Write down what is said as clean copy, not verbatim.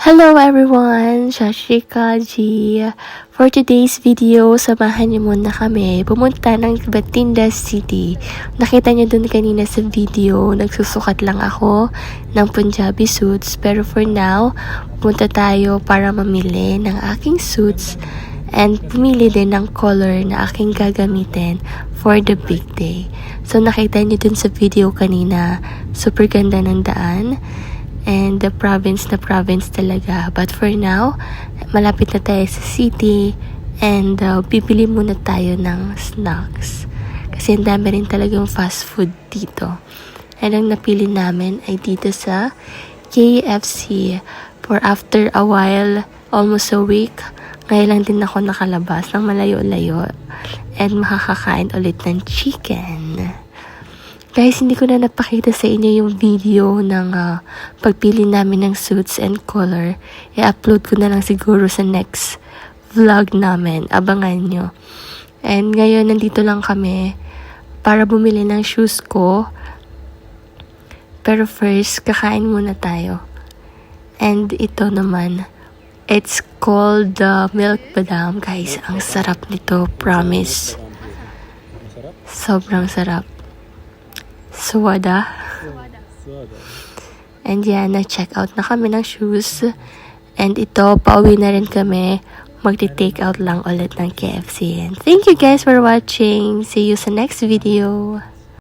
Hello everyone! Shashika G. For today's video, samahan niyo muna kami pumunta ng Bathinda City. Nakita niyo dun kanina sa video, nagsusukat lang ako ng Punjabi suits. Pero for now, punta tayo para mamili ng aking suits and pumili din ng color na aking gagamitin for the big day. So nakita niyo dun sa video kanina, super ganda ng daan. And the province na province talaga. But for now, malapit na tayo sa city. And bibili muna tayo ng snacks. Kasi ang dami rin talagang fast food dito. And ang napili namin ay dito sa KFC. For after a while, almost a week, ngayon lang din ako nakalabas ng malayo-layo. And makakakain ulit ng chicken. Guys, hindi ko na napakita sa inyo yung video ng pagpili namin ng suits and color. I-upload ko na lang siguro sa next vlog namin. Abangan nyo. And ngayon, nandito lang kami para bumili ng shoes ko. Pero first, kakain muna tayo. And ito naman, it's called the Milk Badam. Guys, ang sarap nito. Promise. Sobrang sarap. Suwada. And yan, na-check out na kami ng shoes. And ito, pauwi na rin kami. Magti-take out lang ulit ng KFC. And thank you guys for watching. See you sa next video.